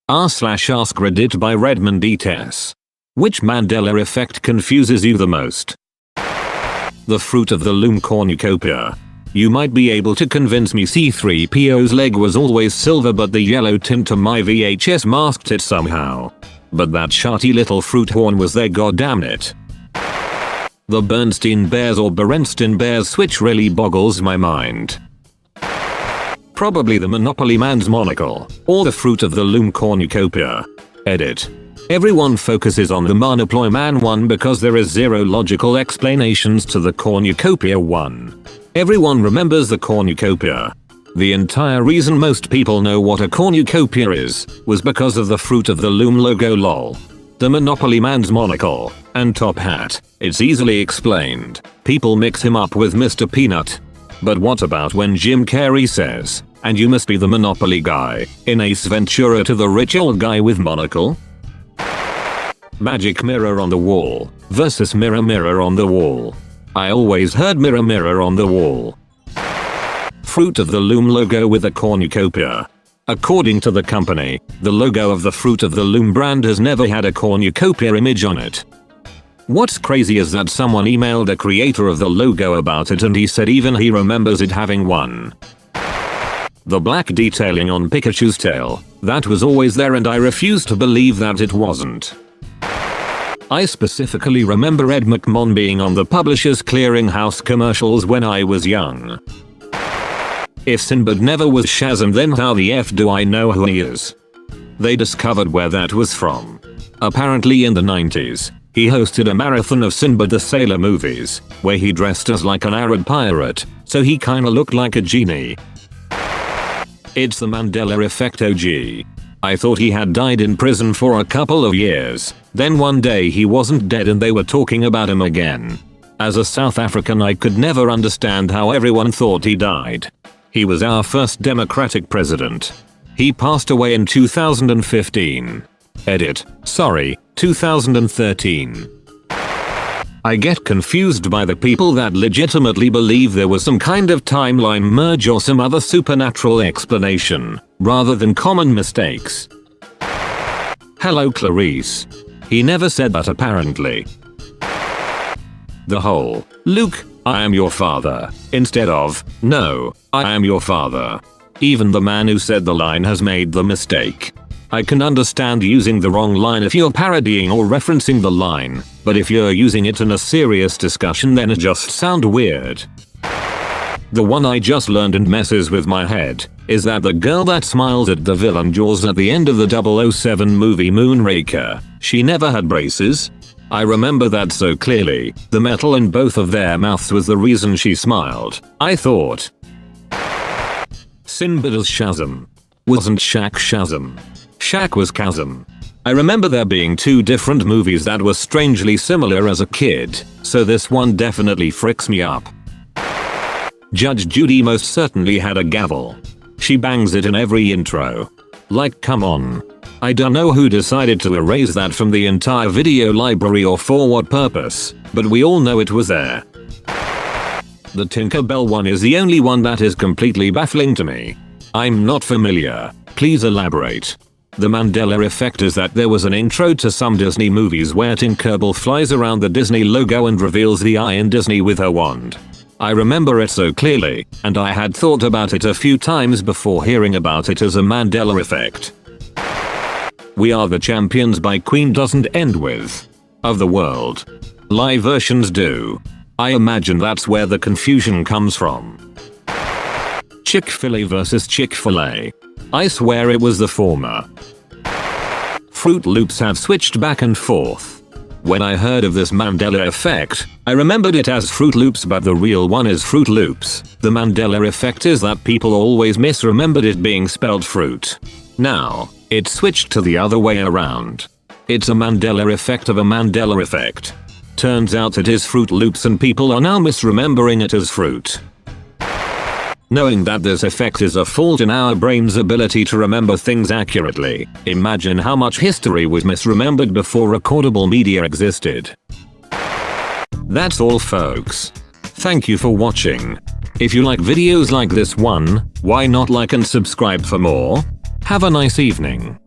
r/AskReddit by Redmond ETS. Which Mandela effect confuses you the most? The fruit of the loom cornucopia. You might be able to convince me C-3PO's leg was always silver but the yellow tint to my VHS masked it somehow. But that sharty little fruit horn was there, goddammit. The Bernstein Bears or Berenstain Bears switch really boggles my mind. Probably the Monopoly Man's monocle, or the fruit of the loom cornucopia. Edit. Everyone focuses on the Monopoly Man one because there is zero logical explanations to the cornucopia one. Everyone remembers the cornucopia. The entire reason most people know what a cornucopia is was because of the fruit of the loom logo lol. The Monopoly Man's monocle and top hat. It's easily explained. People mix him up with Mr. Peanut. But what about when Jim Carrey says, "And you must be the Monopoly guy," in Ace Ventura to the rich old guy with monocle? Magic mirror on the wall versus mirror mirror on the wall. I always heard mirror mirror on the wall. Fruit of the loom logo with a cornucopia. According to the company, the logo of the Fruit of the Loom brand has never had a cornucopia image on it. What's crazy is that someone emailed a creator of the logo about it and he said even he remembers it having one. The black detailing on Pikachu's tail, that was always there and I refuse to believe that it wasn't. I specifically remember Ed McMahon being on the Publishers Clearinghouse commercials when I was young. If Sinbad never was Shazam, then how the F do I know who he is? They discovered where that was from. Apparently in the 90s, he hosted a marathon of Sinbad the Sailor movies, where he dressed as like an Arab pirate, so he kinda looked like a genie. It's the Mandela Effect OG. I thought he had died in prison for a couple of years, then one day he wasn't dead and they were talking about him again. As a South African I could never understand how everyone thought he died. He was our first democratic president. He passed away in 2015. Edit. Sorry, 2013. I get confused by the people that legitimately believe there was some kind of timeline merge or some other supernatural explanation, rather than common mistakes. Hello Clarice. He never said that apparently. The whole, "Luke, I am your father," instead of, "No, I am your father." Even the man who said the line has made the mistake. I can understand using the wrong line if you're parodying or referencing the line, but if you're using it in a serious discussion then it just sounds weird. The one I just learned and messes with my head is that the girl that smiles at the villain Jaws at the end of the 007 movie Moonraker, she never had braces. I remember that so clearly. The metal in both of their mouths was the reason she smiled, I thought. Sinbad as Shazam. Wasn't Shaq Shazam? Shaq was Chasm. I remember there being two different movies that were strangely similar as a kid, so this one definitely fricks me up. Judge Judy most certainly had a gavel. She bangs it in every intro. Like come on. I don't know who decided to erase that from the entire video library or for what purpose, but we all know it was there. The Tinkerbell one is the only one that is completely baffling to me. I'm not familiar. Please elaborate. The Mandela Effect is that there was an intro to some Disney movies where Tinkerbell flies around the Disney logo and reveals the I in Disney with her wand. I remember it so clearly, and I had thought about it a few times before hearing about it as a Mandela Effect. We Are the Champions by Queen doesn't end with "of the world." Live versions do. I imagine that's where the confusion comes from. Chick-fil-A versus Chick-fil-A. I swear it was the former. Fruit Loops have switched back and forth. When I heard of this Mandela Effect, I remembered it as Fruit Loops but the real one is Fruit Loops. The Mandela Effect is that people always misremembered it being spelled fruit. Now, it switched to the other way around. It's a Mandela Effect of a Mandela Effect. Turns out it is Fruit Loops and people are now misremembering it as fruit. Knowing that this effect is a fault in our brain's ability to remember things accurately, imagine how much history was misremembered before recordable media existed. That's all folks. Thank you for watching. If you like videos like this one, why not like and subscribe for more? Have a nice evening.